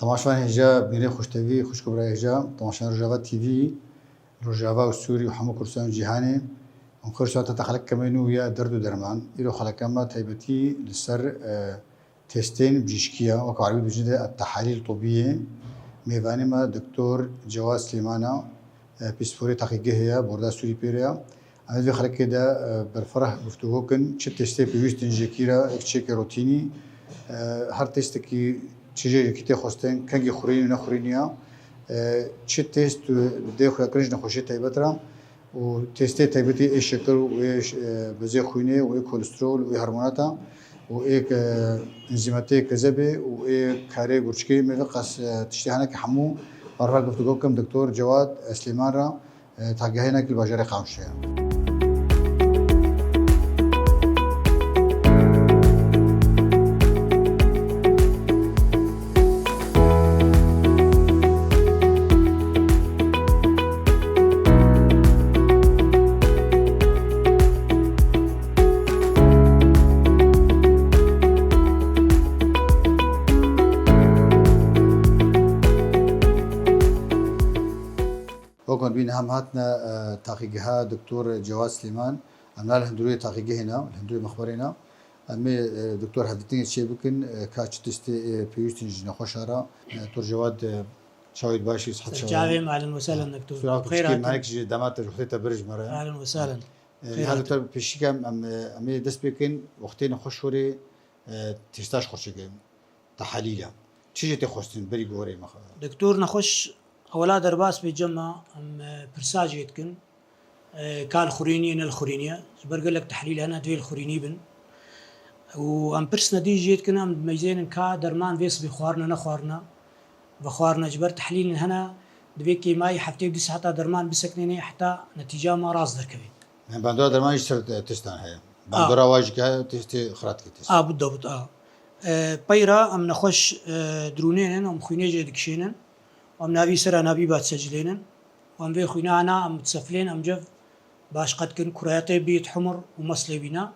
تماشان هجا بيري خوشتوي خوش كبرى هجا تماشان رجاوا تي في رجاوا السوري وحمو كرسان جيهاني وكرسان تتخلق كمان ويا درد ودرمان يرو خلق كما تايبتي لسر تيستين بجيشكيا وكعربي بجد التحاليل الطبية ميفاني ما دكتور جواد سليمانا بيسفوري تحقيقه هي بوردا سوري بيريا أنا ذي خلق كده بالفرح بفتوهوكن شت تيستي بيوستن جيكيرا اكشيك روتيني هر تيست كي تيجي كي خواستن كنجي خورين ونخورينيا شت تيست بدي خويا كرنج نخوشي تايبترا و تيستي تايبتي ايش شكر وايش بزي خوينه واي كوليسترول واي هرموناتا واي انزيماتي كذبه واي كاري غورشكي ملقاس تشتهانا كحمو مرة بفتوهوكم دكتور جواد سليمان را تاجهنا كل بجاري قامشيا وكان بين هم هاتنا تحقيقها دكتور جواد سليمان عمل الهندورية تحقيقه هنا الهندورية مخبرنا أمي دكتور حدثني شيء بكن كاتش تستي بيوستنج نخشارا دكتور جواد شاهد باشي صحة شاهد أهلا وسهلا دكتور بخير معك دمات رخيتها برج مرة أهلا وسهلا هذا دكتور بشيكم أمي دست بكن وقتين خشوري تستاش خشيكم تحاليلا تيجي تخصن بري جوري مخ دكتور نخش أولاد درباس بيجمع برساج يتكن كان خوريني الخورينيا برقول لك تحليل هنا دويل خوريني بن وأم برس نتيجة يتكن أم ميزين كا درمان فيس بخوارنا نخوارنا بخوارنا جبر تحليل هنا دبيكي ماي حفتي بدي حتى درمان بسكنيني حتى نتيجة ما راس دركبي يعني باندورا درمان يشتر تستان هي باندورا واجكها تستي خراتك تست بالضبط بيرا أم نخش درونين أم خوينيجي دكشينن وام نبي سر نبي بعد سجلين وام في خوينا أنا أم تسفلين أم جف باش قد كن كرياتي بيت حمر ومصلي بينا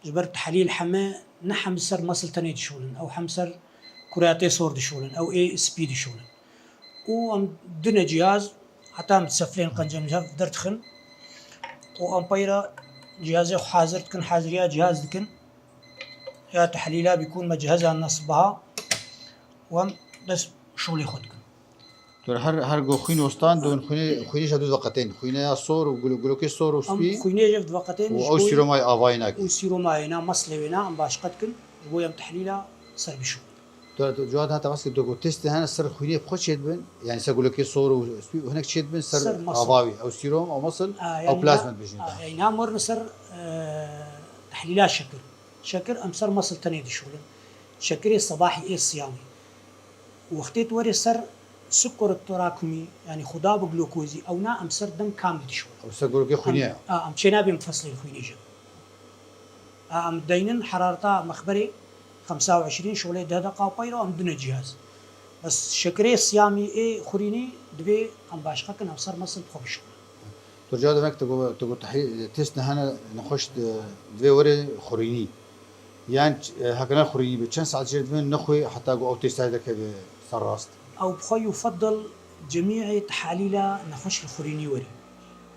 جبرت تحليل حما نحم سر مصل تاني دشولن أو حمسر كرياتي صور دشولن أو إيه سبيد دشولن وام دنا جهاز حتى أم تسفلين قنجم جف درتخن وام بيرا جهازي حاضر كن حاضريا جهاز كن يا تحليلها بيكون مجهزها نصبها وام بس شغلي خدكن ترى هر جو خوين وستان دون خويني شدود وقتين خويني صور وقولوا كي صور وسبي خويني جفت وقتين او سيرو ماي افايناك وسيرو ماينا مصلينا ام باش قدكن بويا تحليلها سر بشو ترى جواد هذا بس دوغو تيست هنا سر خويني بخش يدبن يعني سقولوا كي صور وسبي وهناك شيء يدبن سر افاوي او سيروم او مصل او بلازما بيجي يعني نامر سر تحليلات شكر ام سر مصل تاني دشولن شكري الصباحي ايه الصيامي وقتيت وري سر سكر التراكمي يعني خضاب جلوكوزي او نا ام سر دم كامل دشول او سقولوا كي خويني ام شنابي مفصل الخوينيجه ام دينن حرارتها مخبري 25 شغله دقيقه وبيرو ام دون جهاز بس شكري الصيامي ايه خوريني دبي ام باشقه كن ام سر مصل خوش ترجع دمك تقول تحليل تيست هنا نخش دبي وري خوريني يعني هكذا خوريني بكم ساعه جد من نخوي حتى او تيست هذاك صار راست أو بخوي يفضل جميع تحاليل نخش الخوريني وري.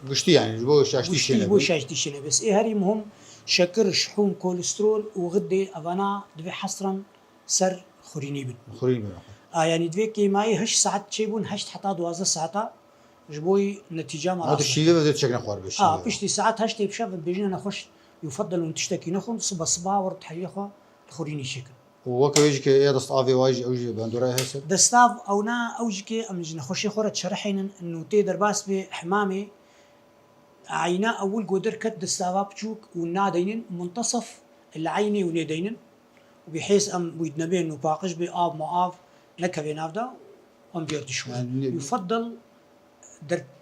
قشتي يعني جبوا شاشتي شنو؟ جبوا شاشتي شنو بس إيه هري مهم شكر شحوم كوليسترول وغدة أبانا دبي حصرا سر خوريني بن. خوريني بن. يعني دبي كي ماي هش ساعات شيبون هشت حتى 12 ساعة جبوي نتيجة ما. هذا الشيء بدأ تشكل خوار بيش. بشتي ساعات هشت بشاف بيجينا نخش يفضل أن تشتكي نخون صبا ورد حليل خوا الخوريني شكل. وكويجك يا دستافي واجي أوجي باندورا هسه دستاف أو نا أوجك أمجنا خشي خورة شرحين إنه تقدر باس بحمامي عينا أول قدر كد دستافا بتشوك والنادينين منتصف العيني ونادينين وبحيث أم ويدنبين إنه باقش بآب ما آب نكبين أبدا أم بيردشون يعني يفضل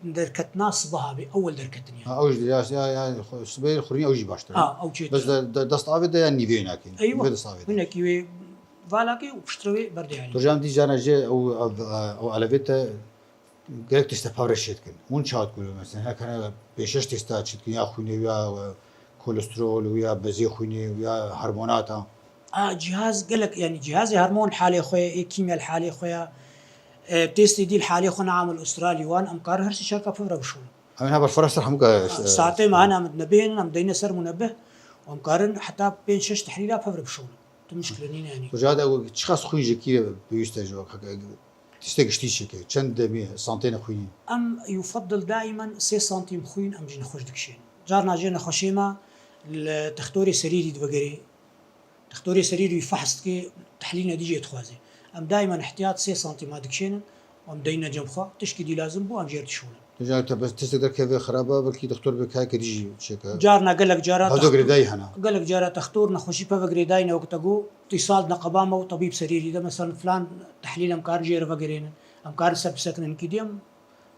دركت ناس بها بأول دركتني يعني. أوجي يا سبيل خوريني أوجي باشتر. أوجي. بس دستافي ده يعني نيفين أكيد. أيوة. هناك يوي فالاكي وبشتروي بردي يعني. ترجم دي جانا جي أو على بيته قلت تستفاور الشيء كن مون شاد كله مثلا هيك أنا بيشش تستات شيء كن يا خويني ويا كوليسترول ويا بزي خويني ويا هرمونات جهاز قال لك يعني جهاز هرمون حالي خويا كيمياء الحالي خويا بتيستي دي الحالي خونا عامل استرالي وان امكار هرسي شركه فورا بشول أنا بالفرص رح ممكن ساعتين ما انا متنبهين انا مدينا سر منبه ومقارن حتى بين شش تحليلات فورا بشول مشكله نين يعني وجاد أو تشخص خوي كي بيستجوا تستقشتي شيء كم دمي سنتين خوي ام يفضل دائما 6 سنتيم خوين ام جينا خوش دكشين جارنا جينا خوشيما تختوري سريري دبقري تختوري سريري فحص كي تحليل نتيجه تخوازي ام دائما احتياط 6 سنتيم دكشين ام دينا جمخه تشكي دي لازم بو ام جيرت شوله جات بس تستقدر كيف خرابة بلكي دكتور بكاي كديجي شكا جارنا قال لك جارات هذا قرداي هنا قال لك جارات تختور نخشي بفا قريداينا وقتقو اتصال نقبامه وطبيب سريري ده مثلا فلان تحليل امكار جير فقرينا امكار سب سكن كديم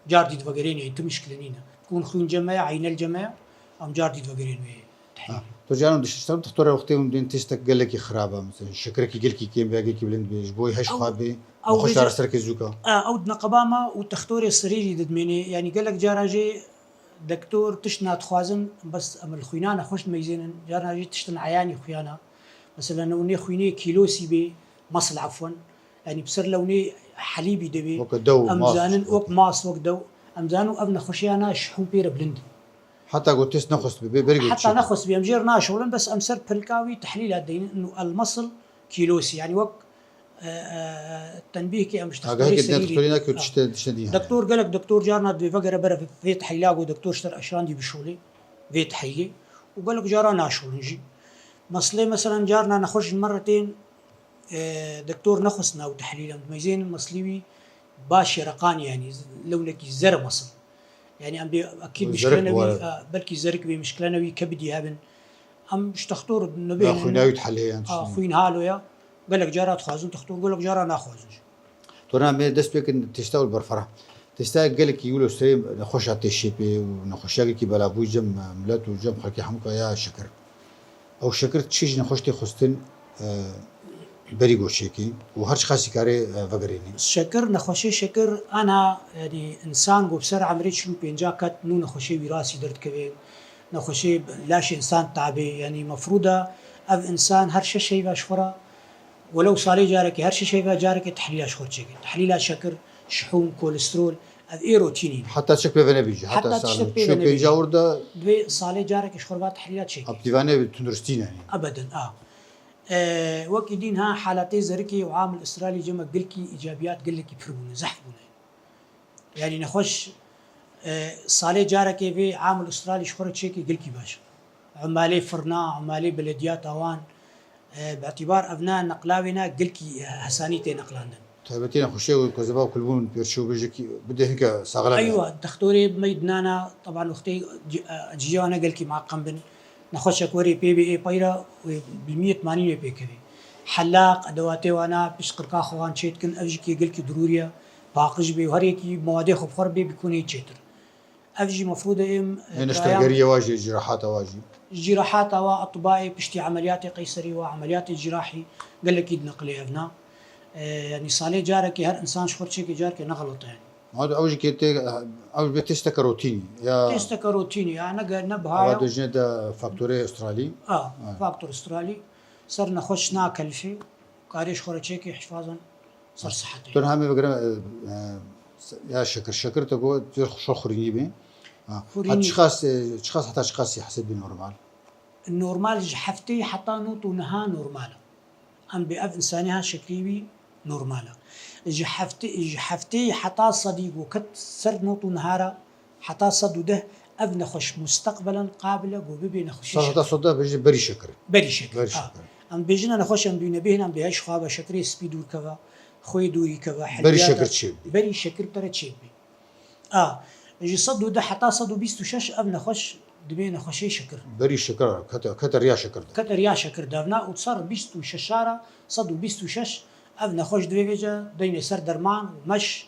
جار دي فقرين يعني مشكله نينا تكون خوين جماعه عين الجماعه ام جار دي فقرين تحليل ترجعون دشتم دكتور وقتي ودين تستك قال لك خرابة مثلا شكرك قال كي كيم باقي كي بلند بيج بوي هش خابي او خوش على سرك الزوكا او نقبامه وتختوري السريري ددميني يعني قال لك جاراجي دكتور تشنا تخوازن بس ام الخوينانه خوش ميزين جاراجي تشتن عياني خويانا مثلا لوني خويني كيلو سيبي مصل عفوا يعني بصير لوني حليبي دبي امزانن وق ماس وق دو امزانو ابن خوشيانا شحون بير بلند حتى قلت تس نخص بريق حتى نخص بيمجير ناشولا بس امسر بلكاوي تحليلات دين انه المصل كيلوسي يعني وق التنبيه كي مش تختاري سريري دكتور قال لك دكتور جارنا دي فقره برا في تحيلاقو دكتور شتر اشران دي بشولي في تحيي وقال لك جارا ناشول نجي مصلي مثلا جارنا نخرج مرتين دكتور نخصنا وتحليل ميزين المصليوي باشي رقاني يعني لونك زر مصل يعني ام اكيد مشكله نوي بلكي زرك بمشكله نوي كبدي هابن ام مش تختور النبي خوينا يتحل يعني خوين هالو يا قال لك جارات خازن تختور قال لك جارا ناخذ ترى ما دست بك تشتغل برفرة تستاهل قال لك يقولوا سريم نخش على الشيبي ونخش كي بلا بوي جم ملات وجم خلكي حمك يا شكر او شكر تشيج نخش تخستن بريغو شيكي وهرش خاصي كاري فقريني شكر نخوشي شكر انا يعني انسان قو بسرعه مريت شلو بينجاكت نو نخوشي براسي درت كبير نخوشي لاش انسان تعبي يعني مفروضه اف انسان هر شيء باشفره ولو صاري جارك هر شيء جارك تحليل شخور شيء تحليل شكر شحوم كوليسترول هذه روتيني حتى تشك بيفنا بيجي حتى تشك بيفنا بيجي ورده دوي صالي جارك شخور تحليلات شيء ابتيفانه بتندرستين يعني ابدا وكي دينها حالتي زركي وعامل استرالي جمع قلكي ايجابيات قلكي بيربونه زحفونه يعني نخش صالي جارك في عامل استرالي شخور شيء قلكي باش عمالي فرنا عمالي بلديات اوان باعتبار ابناء نقلاونا قلكي هسانيتي نقلانا تابتين خشي وكذبا وكلبون بيرشو بيجي بده هيك صاغلا ايوه دكتوري بميدنانا طبعا اختي جيانا قلكي مع قنبن نخش كوري بي بي اي بايرا ب 180 بي كبي حلاق ادواتي وانا بشقرقا خوان شيتكن افجي قلكي ضروريه باقج بي وهريكي مواد خبخر بي بيكون يتشتر افجي مفروض ام نشتغل واجي جراحات واجي جراحات واطبائي بشتي عمليات قيصري وعمليات جراحي قال لك يدنقلي ابنا يعني صالي جارك هر انسان شخور شيء جارك نغلط يعني هذا اوجي كي او بتستك روتيني يا تستك روتيني انا قلنا بهاي هذا جندا فاكتوري استرالي فاكتور استرالي صرنا خش ناكل شيء قاريش خور شيء حفاظا صار صحتي ترى هم بقرا يا شكر تقول شو خوريني بي اشخاص حتى اشخاص يحسب نورمال النورمال حفتي حتى نوت ونها نورمال ام باف انسانها شكلي نورمال حفتي حتى صديق وكت سر نوت ونهارا حتى صدوده ابن خش مستقبلا قابله وبيبي نخش حتى صدق بيجي بري شكر ام بيجينا نخش ام بينبهنا ام بهاش خابه شكري سبيدور كذا خوي دوري كذا بري شكر تشيب بري شكر ترى تشيب يجي صدو ده حتى صدو 26 ابن خش دبينا خشي شكر بري شكر كتر يا شكر ده كتر يا شكر دافنا وصار 26 صدو 26 ابن خش دبيجا دين سر درمان ومش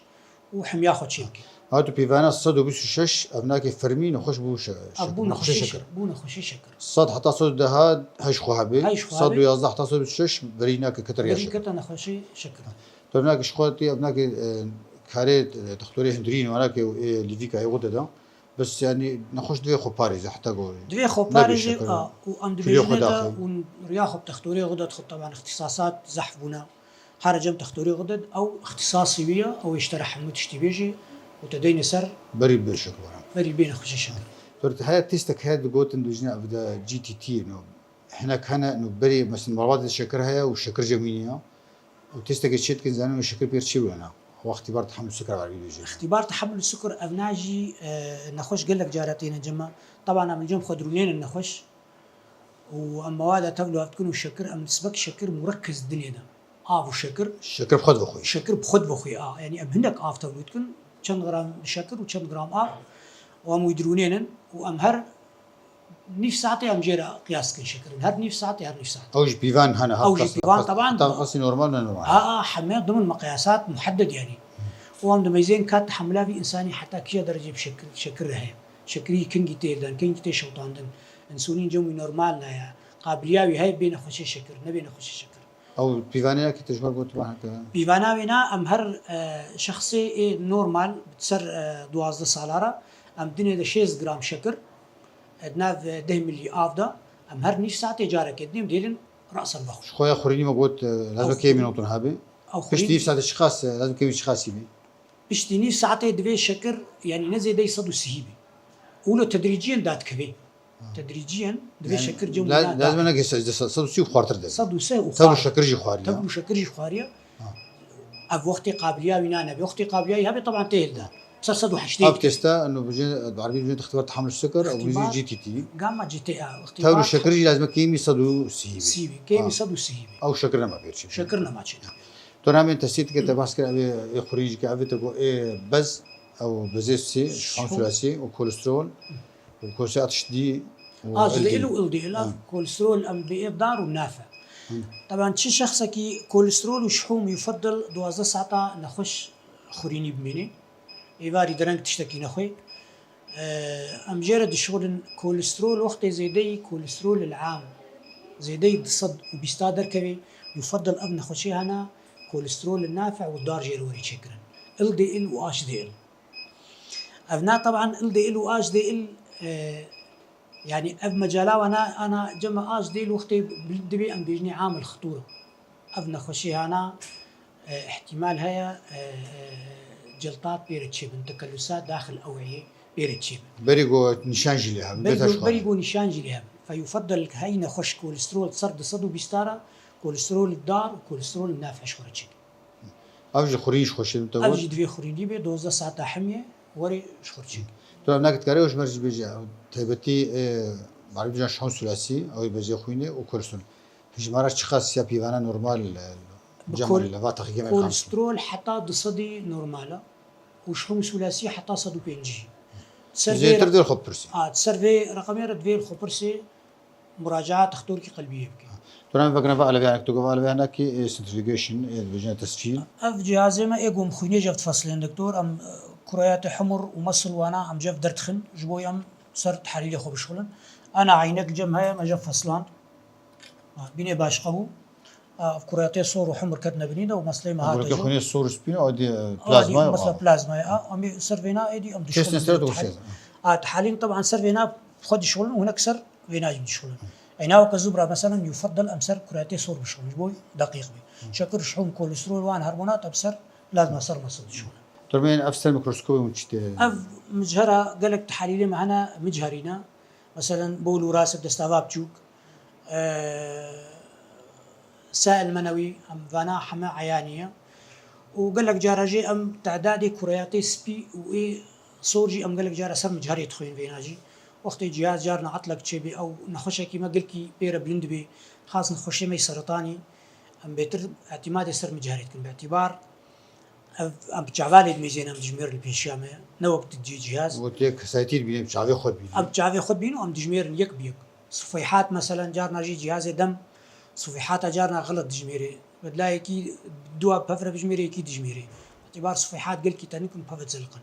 وحميا خشيك هاتو بيفانا صدو 26 ابناك فرمين وخش بوش ابونا خشي شكر بونا خشي شكر صد حتى صدو ده هاد هش خوابي صدو 11 حتى صدو 26 بريناك كتر يا شكر كتر نخشي شكر ابناك شخوتي ابناك كاري دكتوري هندرين وانا كي ليفيكا يغدا بس يعني نخش دوي خو باريز حتى قول دوي خو باريزي وام دبيجنا ونرياخو بتختوري غدد خو طبعا اختصاصات زحفونا حرجم تختوري غدد او اختصاصي ويا او يشترى حمود تشتبيجي وتدين سر بري بالشكل بري بين خوش الشكل ترى هاي تيستك هاد قوت اندوجنا ابدا جي تي تي انه احنا كان انه بري مثلا مواد الشكر هيا والشكر جمينيا وتيستك الشيت كان زانو الشكر بيرشي ولا هو اختبار تحمل السكر على الفيديو. اختبار تحمل السكر ابناجي نخش قال لك جارتين جمع طبعا من جنب خضرونين النخش واما وادا تبلو تكونوا الشكر ام نسبك شكر مركز الدنيا ده الشكر بخد بخوي الشكر بخد بخوي يعني ام هناك تبلو تكون كم غرام شكر وكم غرام وام يدرونين وامهر نيف ساعتي ام جيرا قياس كل شكر هر نيف ساعتي هر نيف ساعتي اوج بيفان هنا اوج بيفان طبعا قصي نورمال حماية ضمن مقياسات محدد يعني وام دميزين كات تحملها في انساني حتى كي درجه بشكل شكر هي شكري كنجي تيدان كنجي تي شوطان دن انسولين جوي نورمال يا قابلياوي هاي بين خوشي شكر نبين خوشي شكر او بيفانيا كي تجبر قلت معك بيفانا بينا ام هر شخصي نورمال بتسر 12 سالاره ام دنيا ده 6 جرام شكر ادناف 10 ملي افدا ام هر نيش ساعتي جارك ادنيم ديلن راس البخش خويا خوريني ما قلت لازم كي من وطن هابي او بشتي ساعه الاشخاص لازم كي اشخاص يبي بشتي ساعتي دبي شكر يعني نزي دي صدو سهيبي ولو تدريجيا دات كبي تدريجيا دبي يعني شكر جو لازم انا صدو سي وخوارتر ده صدو سي وخوارتر شكر جي خواريا تبو شكر جي خواريا اب وقتي قابليه وينانا بوقتي قابليه هبي طبعا تيل ده صدو حشتي اب تيستا انه بيجي بعربي بيجي اختبار تحمل السكر او بيجي جي تي تي جاما جي تي اختبار تبو الشكر جي لازم كيمي صدو سيبي كيمي صدو سيبي او شكرنا ما بيرشي شكرنا ما تشي تو نعمل تسيت كده باسكر ابي خريج كافي تقول ايه بز او بزيسي شحن ثلاثي وكوليسترول وكوليسترول شديد اللي له ال دي ال كوليسترول ام بي دار ونافع طبعا شي شخص كي كوليسترول وشحوم يفضل 12 ساعه نخش خوريني بميني ايفاري درنك تشتكي نخوي ام جرد شغل كوليسترول وقت زيدي كوليسترول العام زيدي صد وبيستادر كبي يفضل اب نخشي هنا كوليسترول النافع والدار جيروري شكرا ال دي ال واش دي ال ابنا طبعا ال دي ال واش دي ال يعني اب مجالا انا جمع اش دي ال وقتي بلدبي ام بيجني عامل خطوره ابنا خشي هنا احتمال هيا جلطات بيرتشيبن تكلسات داخل الاوعيه بيرتشيبن بريغو نشانجي لها بريغو نشانجي لها فيفضل هاي نخش كوليسترول صرد صدو بيستارا كوليسترول الدار وكوليسترول النافع شخورتشيك اوجي خوريش خوش انت اوجي دوي خوريني بي 12 ساعه حميه وري شخورتشيك تو هناك تكاري وش مرج بيجي تبتي بعرف جان شحن ثلاثي او بيجي خويني وكوليسترول هيج مرة شخص يا بيفانا نورمال جمال لفاتخ كيما كوليسترول حتى ضصدي نورمالا وشحوم ثلاثي حتى صدو بينجي زي تردي الخبرسي تسرفي رقمي ردوي الخبرسي مراجعات اختور كي قلبيه بكي ترى فكرنا بقى على بيانك تقول على بيانك سنتريفيكيشن بيجي تسفيل اف جهازي ما ايقوم خويني جفت فصلين دكتور ام كريات حمر ومصل وانا ام جف درتخن جبوي ام صرت تحليلي خو بشغلن انا عينك جمها ما جف فصلان بيني باش قبو في كرياتي صور وحمر كتنا بنيده ومصلي ما هذا جو خويني صور سبينو او دي بلازما مثلا بلازما ام سيرفينا ايدي ام دشغل تحاليل طبعا سيرفينا خد شغل وهناك سر فيناج شغل عيناو كزبره مثلا يفضل امسر كرياتي صور بشغل جبوي دقيق بي شكر شحوم كوليسترول وان هرمونات ابسر لازم اصر مصل شغل ترمين افسر ميكروسكوبي وتشتي اف مجهره قالك تحاليلي معنا مجهرينا مثلا بول وراسب دستافاب تشوك سائل منوي ام فانا حما عيانيه وقال لك جارجي ام تعدادي كرياتي سبي واي صورجي ام قال لك جار سر مجهري تخوين فيناجي وقت جهاز جارنا عطلك تشبي او نخشه كيما قلكي بيرا بلندبي خاص نخشه مي سرطاني ام بيتر اعتماد سر مجهري باعتبار ام بتشافالي ميزين ام دجمير البيشامه نوقت تجي جهاز وتيك سايتير بين بتشافي خد بين ام بتشافي خد بينو ام دجمير يك بيك صفيحات مثلا جارنا جي جهاز دم صفيحات جارنا غلط دجميري بدلاي كي دوا بفر بجميري كي دجميري باعتبار صفيحات قلكي تانيكم بفت زلقن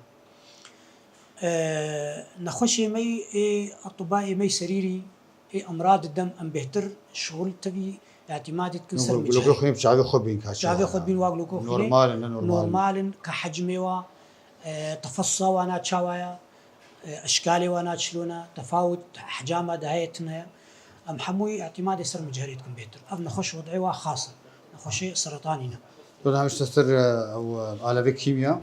نخشي مي اطباء مي سريري امراض الدم ام بهتر شغل تبي اعتماد كنسر مجهري لو خيم بتشافي خد بين كاش بتشافي خد بين واغلو كو نورمال نورمال كحجمي و تفصى وانا تشاوايا اشكالي وانا شلونه تفاوت احجامها دهايتنا ام حموي اعتمادي سر مجهريتكم بيتر اب نخش وضعي خاصه نخش سرطانينا طبعا مش تستر او على بك كيمياء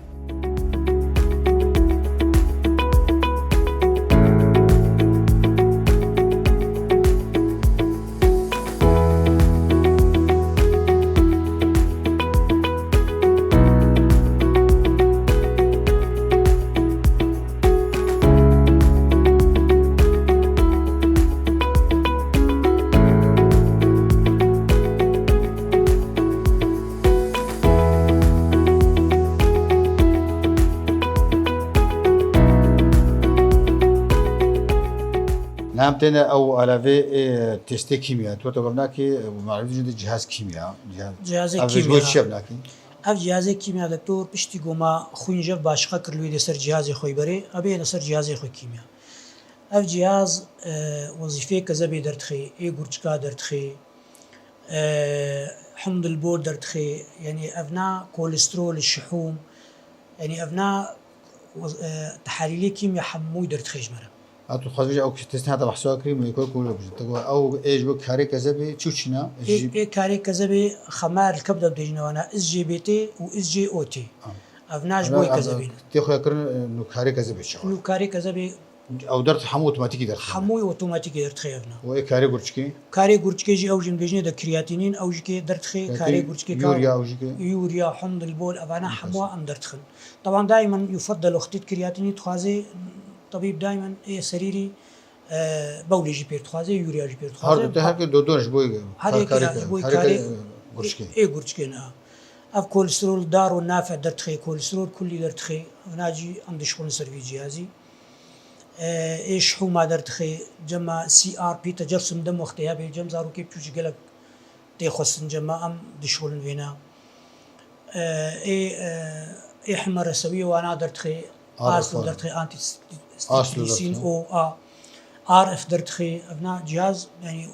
نعم تنا او على في تيست كيمياء تو قبلنا كي معرفة جديد جهاز كيمياء جهاز كيمياء شيء لكن اف جهاز كيمياء دكتور بشتي قوما خوينجف باشقه كرلوي لسر جهاز خوي بري ابي لسر جهاز خوي كيمياء اف جهاز وظيفه كذا درتخي اي غورچكا درتخي حمض البول درتخي يعني ابناء كوليسترول الشحوم يعني ابناء تحاليل كيمياء حموي درتخي جمره اتو خارج او تيست هذا بحثوا كريم يكون كله او ايش بك هاري كذا بي تشوشنا اي كاري كذا بي خمار الكبده بديجنا وانا اس جي بي تي و اس جي او تي افناج بوي كذا بي تاخذ كرن انه كاري كذا بي شغل انه كاري كذا بي او درت حمو اوتوماتيكي درت حموي اوتوماتيكي درتخيفنا و كاري غورچكي كاري غورچكي جي او جن بيجني د كرياتينين او جي درتخي كاري غورچكي يوريا او جي يوريا حمض البول افانا حموا ام درتخن طبعا دائما يفضل اختي كرياتينين تخازي طبيب دائما اي سريري بولي جي بير تخازي يوريا جي بير تخازي هر دودونش بوي كاري غورچكي اي غورچكي نا اف كوليسترول دار والنافع درتخي كوليسترول كلي درتخي ناجي عندي شغل سيرفي جهازي ايش حوما درتخي جما سي ار بي تجرسم دم وقتها بجم زارو كيف تشوش قلق تيخصن جما ام دشغل فينا اي حمر سويه وانا درتخي اصل درتخي انتي ستيسين او ار اف درتخي ابنا جهاز يعني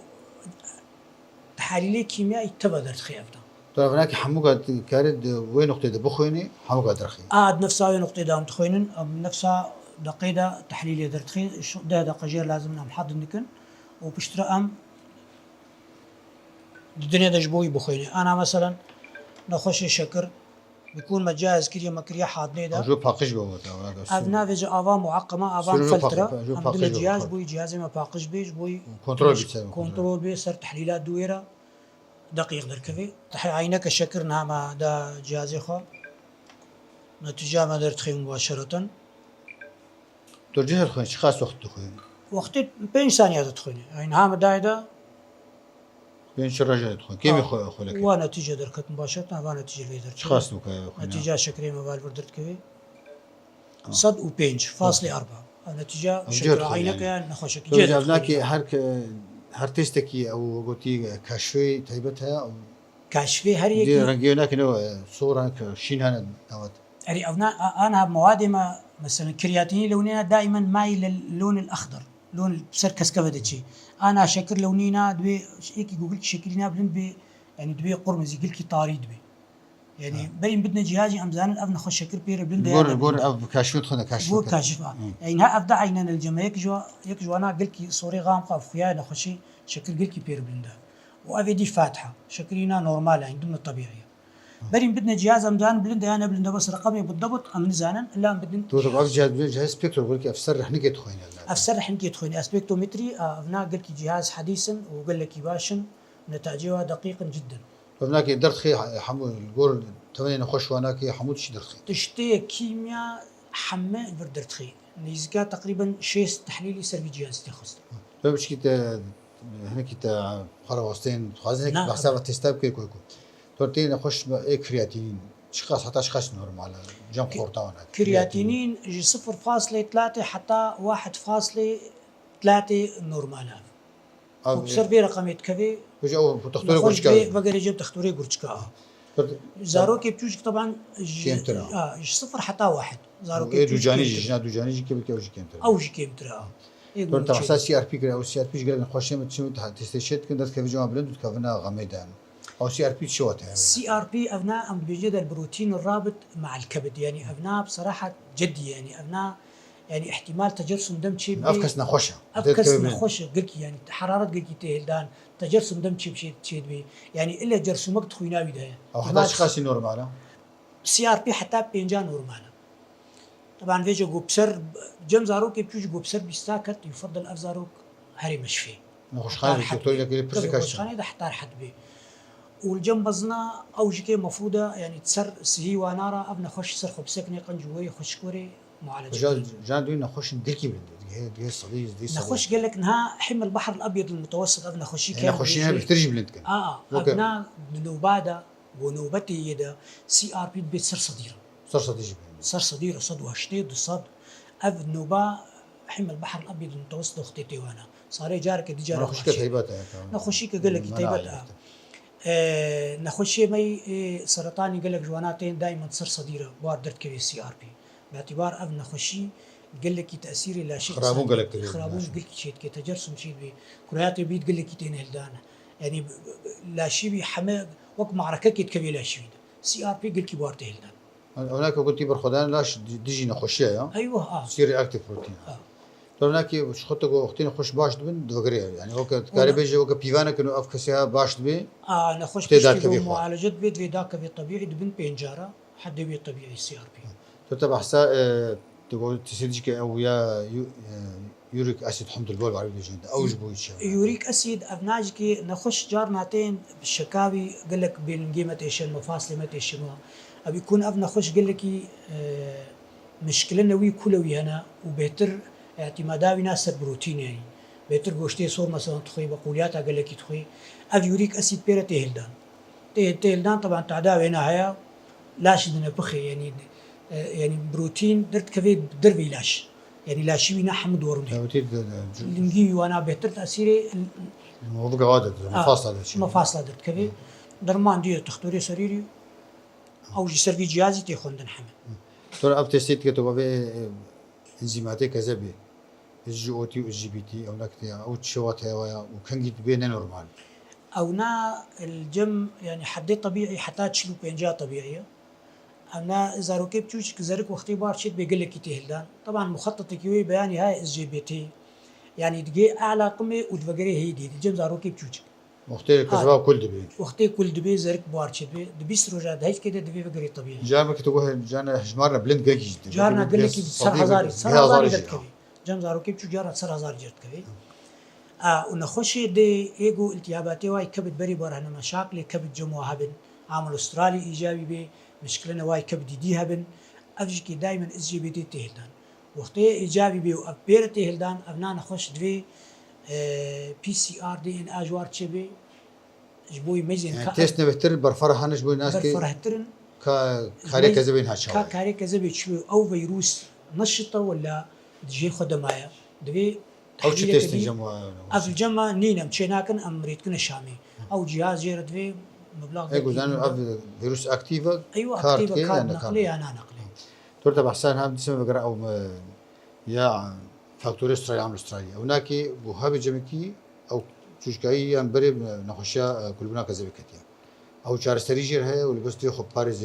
تحاليل كيميائي تبع درتخي ابنا طيب هناك حموك كارد وين نقطه بخويني حموك درخي نفسها وين نقطه دام تخوينن نفسها دقيقة تحليل درتخي ده دقيقة لازم نعم حد نكن وبشترى ام الدنيا دجبوي بخويني انا مثلا نخش شكر بيكون مجهز كريا مكريا حاضني ده جو باقش بوت ابنا فيجا افا معقمه افا فلتره عند الجهاز بوي جهازي ما باقش بيج بوي كنترول بي صار تحليلات دويره دقيق دركفي عينك شكر نعم ده جهازي خو نتيجه ما درتخي مباشره ترجيح الخوين خاص وقت تخوين وقت 5 ثانية تدخلي يعني هام دايدا بين شرجة تدخل كيف يخو لك ونتيجة دركت مباشرة ونتيجة في دركت خاص لك نتيجة شكري موبايل بردرت كذي صد وبينج فاصلة 4 النتيجة شكل عينك يعني نخشك جد جبناك هر تستكي او قلتي كشفي تيبتها او كشفي هري دي رنجينا كنو صورة شين هنا دوت يعني انا مواد ما مثلا كرياتيني لونينا دائما مايل للون الاخضر لون بسر كسكبدتشي انا شكر لونينا دوي هيك جوجل شكلنا بلند بي يعني دوي قرمزي قلكي طاريد بي يعني بين بدنا جهازي امزان الاب نخش شكر بير بلند قول اب كاشف خنا كاشف قول كاشف يعني ها ابدا عيننا الجمع يك جو انا قلكي صوري غامقه فيها نخشي شكل قلكي بير بلند وافي دي فاتحه شكلنا نورمال يعني ضمن الطبيعيه بريم بدنا جهاز امدان بلند انا بلند بس رقمي بالضبط ام نزانا لا بدنا تو تبغى جهاز سبيكتر بقول لك افسر رح نجي تخوين افسر رح نجي تخوين اسبكتومتري افنا قال لك جهاز حديث وقال لك باشن نتائجه دقيقا جدا فهناك درت خي حمو الجور تمني نخش هناك حمود شي درت خي تشتي كيمياء حماء بردرت خي نيزكا تقريبا 6 تحليلي سيرفي جهاز تخص فمش كي هناك تا خرواستين خازنك بحساب تستاب كي كويكو تورتين نخش كرياتين شخص حتى شخص نورمال جنب قرطان كرياتينين 0.3 حتى 1.3 نورمال وبصير بي رقم يتكفي وجو تختوري غورچكا بقى يجيب تختوري غورچكا زاروكي بتوجك طبعا 0 حتى 1 زاروكي دوجاني جنا دوجاني كيف كيوجي كيمتر او جي كيمتر تورت اساس سي ار بي كرا او سي ار بي جرا نخش متشو تستشهد كنت كيف جواب بلند كفنا غميدان او سي ار بي شوتها سي ار بي ابناء بيجد البروتين الرابط مع الكبد يعني ابناء بصراحه جدي يعني ابناء يعني احتمال تجرسم دم شيء افكس نخوشه افكس نخوشه قلك يعني حراره قلك تهلدان تجرسم دم شيء بي يعني الا جرسمك تخوينا بده او حتى اشخاص نورمال سي ار بي حتى بينجا نورمال طبعا فيجا جو بسر جم زاروك بيجي جو بسر بيستاكت يفضل افزاروك هري مشفي نخوشخانه الدكتور يقول نخوشخانه ده حتى حد بي والجنب بزنا او جيكي مفروضه يعني تسر سهي ونارا ابنا خوش سر خب سكني قنجوي خوشكوري معالجه جان دوين نخوش نديركي دي الصديق دي نخوش قال لك انها حمى البحر الابيض المتوسط ابنا خوشي كان خوشينا بترجي بلندكن ابنا نوبادا ونوبتي يدا سي ار بي بيت سر صدير صد وشتيد صد اف نوبا حمى البحر الابيض المتوسط اختي وانا صار جارك دي جارك نخوش كتيبات نخوشي قال لك تيبات نخوشي مي سرطاني قال لك جواناتين دائما تصير صديره باردرت كبي سي ار بي باعتبار اب نخوشي قال لك تاثيري لا شيء خرابون قال لك خرابون قال لك شيء تجرسم شيء بي كرياتي بيت قال لك تين هلدانه يعني لا شيء بي حما وقت معركه كبي لا شيء سي ار بي قال لك بارت هلدان هناك قلت برخدان لاش ديجي نخوشيه ايوه سيري اكتيف بروتين هناك وش خطك وقتين خوش باش دبن دوغريا يعني وقت كاربيجي وقت بيفانا كانوا افكسها باش دبي نخوش بيشتغل معالجه بيت ذاك طبيعي دبن بينجاره حد بي طبيعي سي ار بي تبع حسا تقول تسيدك او يا يوريك اسيد حمض البول بعرف جدا اوج بويتش يوريك اسيد ابناجكي نخش جارناتين بالشكاوي قال لك بين قيمه ايش المفاصل متى ايش ما ابي يكون ابنا خش قال لك مشكلنا وي كلوي هنا وبهتر اعتماداوي ناس بروتين يعني بهتر غوشتي صور مثلا تخوي بقولياتها قال لك تخوي اب يوريك اسيد بيرا تهلدان طبعا تعداوي هنا هيا لاش دنا بخي يعني بروتين درت كفي دربي لاش يعني لا شيء وينا حمد ورني لنجي وانا بهتر تاثيري الموضوع قاعد مفاصل درت كفي درمان دي تختوري سريري او جي سيرفي جهازي تيخوندن حمد ترى اب تيست كتبوا به انزيماتي كذا به الجي او تي والجي بي تي او نكتي او تشوات هوايا وكان جيت بين نورمال او نا الجم يعني حدي طبيعي حتى تشلو بينجا طبيعيه انا اذا ركبت تشوش زرك وقتي بارشيت بيقول لك تهلدان طبعا مخطط كيوي بياني هاي اس جي بي تي يعني دقي اعلى قمه ودفقري هي دي الجم زارو كيف تشوش وقتي كذا كل دبي وقتي كل دبي زرك بارشيت دبيس رجع هيك كده دبي فقري طبيعي جارنا كتبوه جانا حجمارنا بلند قاكي جدا جارنا قال لك صار هزاري جت كبي جم زارو كيف تشوش جارنا صار هزاري جت كبي ونخش دي ايجو التهاباتي واي كبد بري برهنا مشاكل كبد جمو هبن عامل استرالي ايجابي بي مشكلنا واي كبدي دي هبن افجكي دائما اس جي بي تي تهلدان وقتي ايجابي بي وابير تهلدان ابنا نخش دوي بي سي ار دي ان اجوار تشبي جبوي ميزن يعني تيست نبتر برفرها نجبوي ناس كي برفرهترن كاري كذبين هاشوا كاري كذبين شوي او فيروس نشطه ولا تجي خدمايا دوي او شي تيست جمع اف الجمع نينا مشيناكن امريت كنا شامي او جهاز جيرد في مبلغ ايوه زانو فيروس اكتيفا ايوه اكتيفا كارد نقلي انا نقلي ترتب احسان هم تسمى بقرا او يا فاكتوري استراليا عمل استراليا هناك بوهاب جمكي او تشكاي ام بري نخشا كلنا كذا بكتيا او شهر سريجر هي واللي بس تاخذ باريس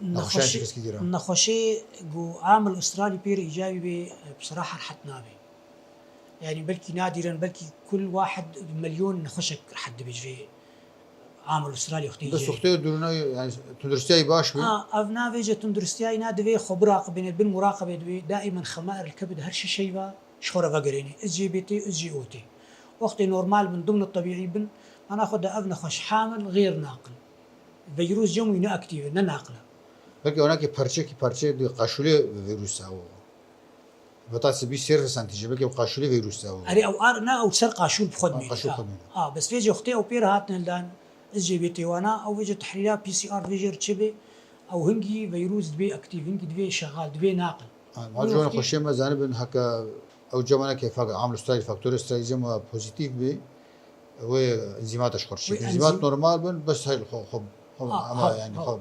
نخشا كيس كثير نخشي جو عامل استرالي بير ايجابي بصراحه حتنا بي يعني بلكي نادرا بلكي كل واحد مليون نخشك حد بيجري عامل استرالي اختي بس اختي دونا يعني تندرستي باش بي افنا فيجا تندرستي نادي خبره بين بالمراقبه دائما خمائر الكبد هرشي شيء با شخوره فقريني اس جي بي تي اس جي او تي وقتي نورمال من ضمن الطبيعي بن انا اخذ ابن خش حامل غير ناقل فيروس جموي نا اكتيف نا ناقله بلكي هناك بارتشي دي قاشولي فيروس او بطاس بي سير سانتيجي بلكي قاشولي فيروس او اري او ارنا او سر قاشول بخد مين بس فيجي اختي او بير هاتن الان اس جي بي تي وانا او فيجي تحليلات بي سي ار فيجر تشبي او هنجي فيروس دبي اكتيف هنجي دبي شغال دبي ناقل ما جونا خشي ما زانب هكا او جمانا كيف عامل ستايل فاكتور ستايل جما بوزيتيف بي هو انزيمات اشخرشي انزيمات نورمال بن بس هاي الخوب يعني خوب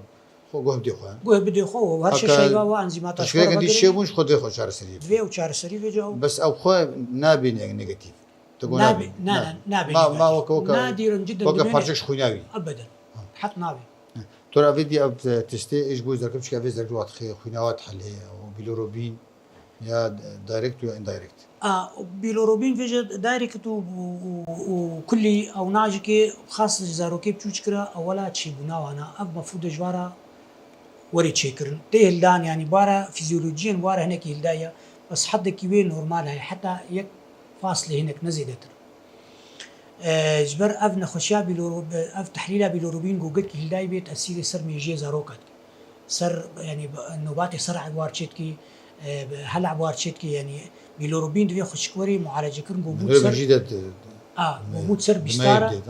خوب بدي خوان بدي خو هرش شيء هو انزيمات اشخر تشكي دي شيء مش خد خو شهر سري دبي او شهر سري فيجي بس او خو نابي نيجاتيف تقول نابي ما وكا نادر جدا وكا فرجش خويناوي ابدا حط نابي ترى فيدي اب تستي ايش بوز دركبش كافيز درك وقت خويناوات حليه او بيلوروبين يا دايركت ويا اندايركت. بيلوروبين فيجا دايركت وكلي او ناجكي خاص زاروكي بتشكرا اولا تشيبونا وانا اب مفروض جوارا وري تشكر تي هلدان يعني بارا فيزيولوجيا بارا هناك هلدايا بس حدك وين نورمال هي حتى يك فاصله هناك نزيدتر جبر اف نخشيا بيلوروب اف تحليلها بيلوروبين جوجك هلداي بيت اسيري سر ميجي زاروكات سر يعني نوباتي سرع بوارتشيتكي هلا بوارتشيتكي يعني بيلوروبين دوي خشكوري معالجه كرن بوبوت سر جديد بوبوت سر بيستارا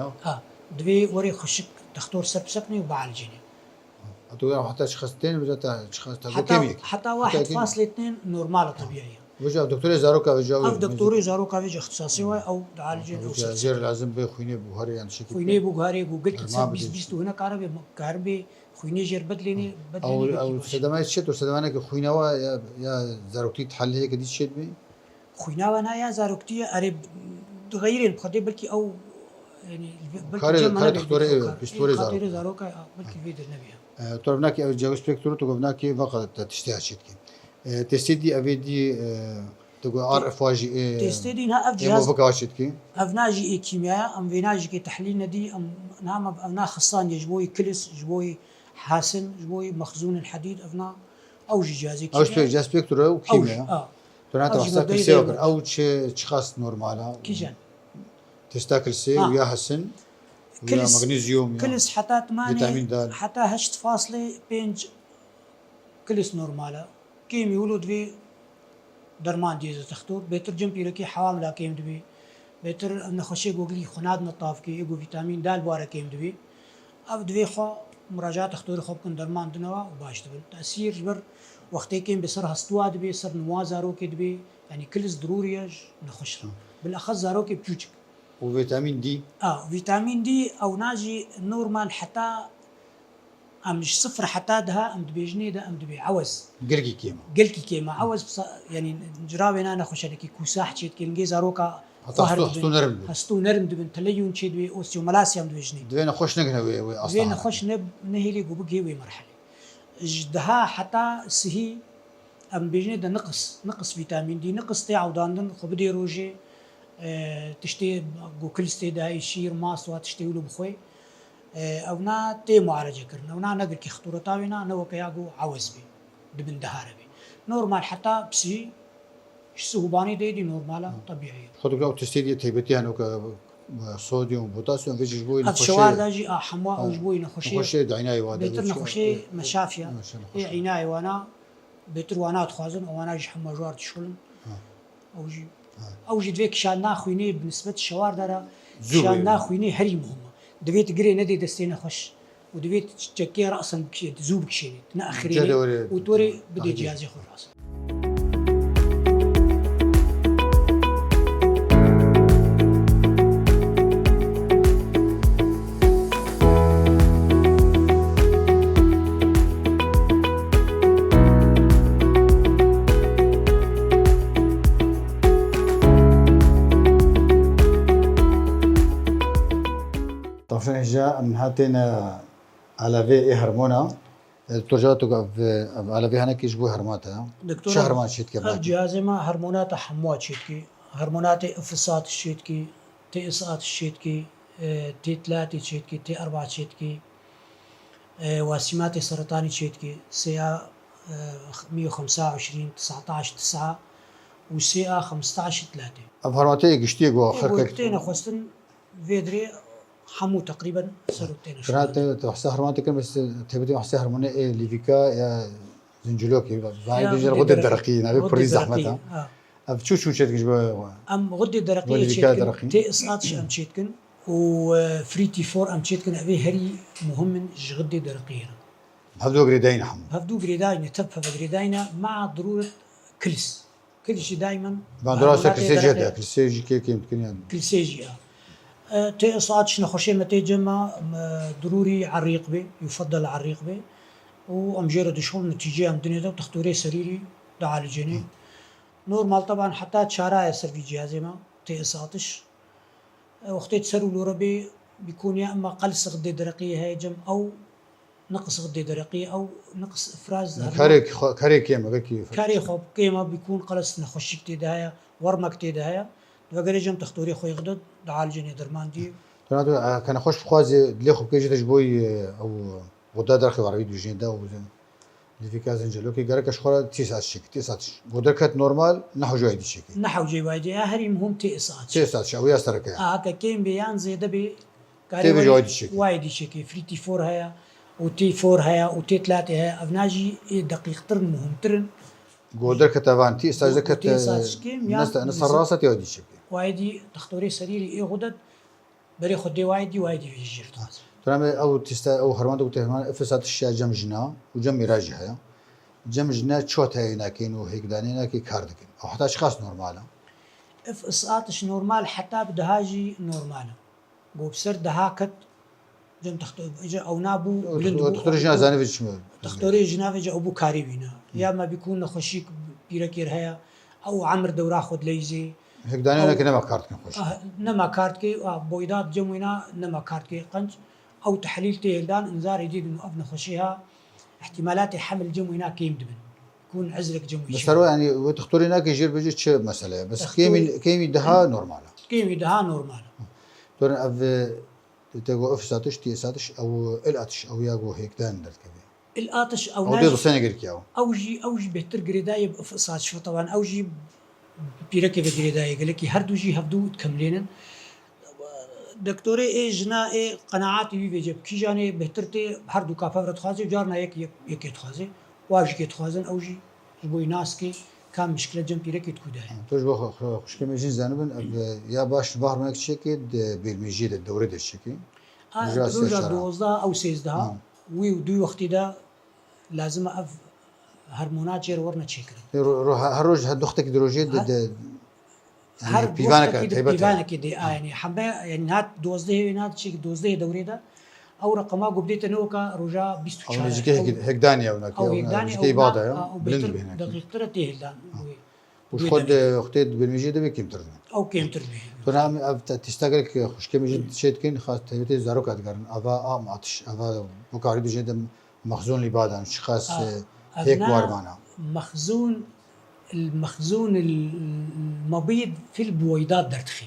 دوي وري خشك دكتور سر بسكني وبعالجيني حتى شخصتين ولا شخص حتى 1.2 نورمال طبيعيه وجا دكتور زاروكا وجا او دكتور زاروكا وجا اختصاصي او عالجين او زير لازم بخويني بوهري يعني شكل خويني بوهري جوجل كتسب بيست هنا كهربي خويني جير بدليني او صدمات شت وصدمانك خوينوا يا زاروكتي تحل هيك دي شت بي خوينوا انا يا زاروكتي اري تغيرين بخدي بلكي او يعني بلكي دكتور بيستوري زاروكا بلكي فيدر نبيها طربناك جاو سبيكتور تقبناك فقط تشتهي شتكي تستدي ابيدي تقول ار اف واجي تستدي نا اف جهاز مفكاشتكي افناجي كيمياء ام فيناجي كي تحليل ندي ام نعم افنا خصان يجبوي كلس جبوي حاسن جبوي مخزون الحديد افنا او جهازي كيمياء او جهاز سبيكتور او كيمياء تنات وحسك سيوكر او تشخاص نورمالا كيجان تستاكل سي ويا حسن ويا مغنيسيوم كلس حتى 8 حتى 8 فاصلة بينج كلس نورمالا كيم يولد في درمان ديزا تختور بيتر جنبي لكي حواملا كيم دبي بيتر نخشي جوجلي خناد نطاف كي يجو فيتامين دال بوارا كيم دبي اب دبي خو مراجعة تختور خو كن درمان دنوا وباش دبي تأثير جبر وقتي كيم بصر هستوا دبي صر نوازارو كي دبي يعني كلس ضروري نخش بالاخص زارو كي بتوجك وفيتامين دي فيتامين دي او ناجي نورمال حتى مش صفر حتى ده ام دبي جنيده ام دبي عوز قلكي كيما عوز يعني جرابنا انا خوش لك كوساح تشيت كي زاروكا هستو نرم دبن تليون تشيت بي اوستيو ملاسيوم دبي جنيد دبينا خوش نغنا وي اصلا دبينا خوش نهيلي وبقي وي مرحله جدها حتى سهي ام بيجنيده نقص فيتامين دي نقص تاع وداندن خبدي روجي تشتي كلستي دا يشير ماس وتشتي له بخوي او نا تي معالجه كرنا ونا نقر كي خطورتاوينا نو كياغو عوز بي دبن دهاربي نورمال حتى بسي سهوباني دي نورمالا طبيعيه خدوا لو تستدي تيبتي انو صوديوم بوتاسيوم فيجي جبوي نخشي الشوار داجي حموا او جبوي نخشي دعناي وادا بيتر نخشي مشافيه عنايه وانا بيتر وانا تخازن وانا جي حما جوار تشغل او جي او جي دفيك شان ناخويني بالنسبه للشوار دارا شان ناخويني هري مهمه دبيت قري ندي دستينا خش ودبيت تشكي راسا بكشي تزوب بكشي تناخريني وتوري بدي جهازي خو راسا طبعا جاء من هاتين على في هرمونا ترجعتوا على في هناك يجبوا هرماتها دكتور شو هرمات شيتكي الجهاز ما هرمونات حموات شيتكي هرمونات افصات الشيتكي تي اسات الشيتكي تي 3 شيتكي تي 4 شيتكي واسمات سرطاني شيتكي سي 125 19 9 وسي 15 3 هرماتي قشتي جو اخر كتينا خوستن فيدري حمو تقريبا سرطين كانت تحسها هرمونات كم بس تبدي تحسها هرمونات ايه ليفيكا يا زنجلوكي باي بيجي الغده الدرقيه نبي بريز زحمتها شو شيتك جبا ام غده الدرقيه تي اسقاط ام تشيتكن وفريتي فور ام تشيتكن ابي هري مهم غده درقيه هفدو غريداين حمو هفدو غريداين تبقى غريداين مع ضروره كل شيء دائما دراسه كلسيجي كلسيجي كيف يمكن يعني كلسيجي تي إصعادش نخشي متيجمع ضروري على الرقبة يفضل على الرقبة وأمجرد شغل نتيجة أمدني ده وتختوري سريري ده عالجيني نورمال طبعا حتى تشارع يصير في جهازي ما تي إصعادش وقت تسرو لوربي بيكون يا إما قلص غدة درقية هاي جم أو نقص غدة درقية أو نقص إفراز كاري كيما كيف كاري خوب قيمة بيكون قلص نخشك تدايا ورمك تدايا وقريجم تختوري خوي غدد دعالجني درمان دي تنادو كان خوش بخوازي دلي خوب كيجي تجبوي أو غدا درخي وعربي دوجين دا وزن اللي في كازن جلوكي قالك أشخورا تسعة شيك تسعة غدا كات نورمال نحو جواي دي شيكي نحو جي وايدي أهري مهم تسعة تسعة أو ياسرك هكا كيم بيان زي دبي تبي جواي دي شيكي وايدي شيكي فريتي فور هيا وتي فور هيا وتي ثلاثة هيا أبناجي دقيق ترن مهم ترن غدا كتابان تسعة كت نص الراسة تيودي شيكي وايدي تختوري سريري إيه غدد بري خدي وايدي في الجيرت ترى أو تستا أو خرمان دوت همان فسات الشيء جم جنا وجم مراجع هيا جم جنا شوت هاي ناكين وهيك داني ناكي كاردكين أو حتى أشخاص نورمالا اف اسقاطش نورمال حتى بدهاجي نورمالا بو بسر دهاكت جم او نابو بلندو تختار جنازانيفيتش تختاري جنافج او بو كاريبينا يا ما بيكون نخشيك بيركير هيا او عمر دورا خد ليزي هيك داني ناكي نما كاردكين خوش نما كاردكي بويدات جموينا نما كاردكي قنج او تحليل تيلدان انذار جديد انه ابن خشيها احتمالات حمل جموينا كيم دبن يكون عزلك جموي بس ترى يعني وتختاري ناكي جير بيجي شيء مسألة بس كيمي دها نورمالا كيمي دها نورمالا ترى أف تقو أف ساتش تي ساتش أو الأتش أو ياقو هيك دان درت كذي الآتش أو ديدو سنة قريك ياو أوجي بهتر قريداي بفصاص شو طبعا أوجي بيركي بقريداي قال لك هردو جي هفدو تكملين دكتوري إيه جنا إيه قناعاتي في جب كي جاني بهترتي هردو كافر تخازي وجارنا يك يتخازي واجي كيتخازن أوجي جبوي ناس كي كان مشكلة جنب بيركي تكوداي توش بخ خوش كم يجين زانبن يا باش بحر منك شكل بالمجيد الدوري ده الشكل روجا دوزدا أو سيزدها ودو وقت ده لازم أف هرمونات جير ورنا تشكر هروج هدوختك دروجيت ده هر بيفانك دي يعني حبة يعني هات دوزده هات شيء دوزده دوري ده أو رقمها قبلت نوكا رجع بيستو أو نجيك هيك دانيا وناك أو هيك دانيا أو بعضها أو بلند بهناك دقيقة ترى دان وش خد اختيت بالمجيد ده بكم تربي أو كم تربي تنام أب تستقرك خوش كم جد شيء كين خاص تبي زاروك أتقارن أبا عطش أبا بكاري بجد مخزون لبعض شخص هيك وارمانا المخزون المبيض في البويضات درتخي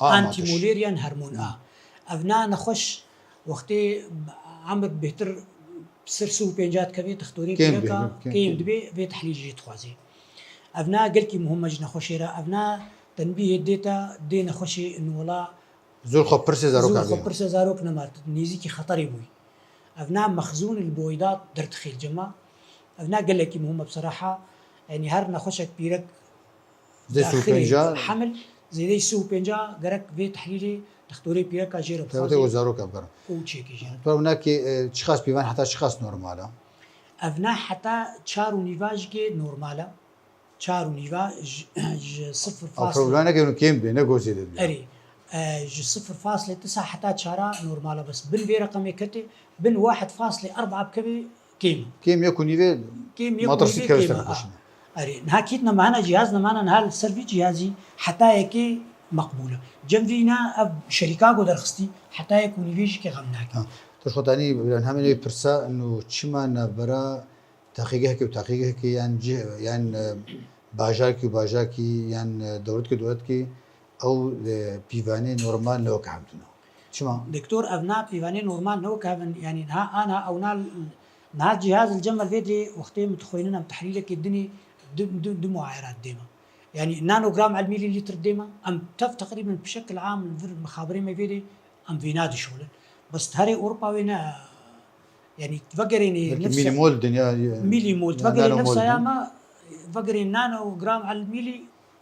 أنتي موليريان هرمون أبناء نخش وقتي عمر بهتر سرسو بينجات كبير تختوري بيركا كيم دبي في تحليل جيت خوازي أبناء قلكي مهمج نخشيرا أبناء تنبيه الديتا دي نخشي إنه ولا زول خبرسي زاروك نمات نيزيكي خطري بوي أبناء مخزون البويضات درتخي الجماعة أبناء قلكي مهمة بصراحة يعني هر نخشك بيرك داخلي حمل زي دي سو بينجا قرك في تحليلي تختوري بيرك أجير بخازي وزاروك أبقر وشيكي جان طبعا هناك شخص بيبان حتى شخص نورمالا أبناء حتى تشارو نيفاج كي نورمالا تشارو نيفاج 0.9 أو كينو كيم بينا جوزي أري 0.9 حتى تشارا نورمالا بس بن في رقم كتي بن 1.4 بكبي كيم يكون يفي ما ترسي كيما أري نهاكيتنا معنا جهازنا معنا نهال سيرفي جهازي حتى يكي مقبولة جنبينا أب شركة درخستي حتى يكون يفيش كي غمناك تشخطاني لأن هم برسا إنه تشما نبرا تحقيقه يعني باجاكي يعني دولتك أو بيفاني نورمال لو كحمتنا شما دكتور أبناء بيفاني نورمال لو كحمن يعني أنا أو نهار جهاز الجمل فيدي وقتين متخويننا بتحليلك الدنيا دم معايرات ديما يعني نانو جرام على الميلي لتر ديما أم تقريبا بشكل عام مخابرين ما فيدي أم في نادي شغل بس تهري أوروبا وين يعني تفكريني نفسها ميلي مول دنيا ميلي مول تفكرين نفسها يا ما تفكرين نانو جرام على الميلي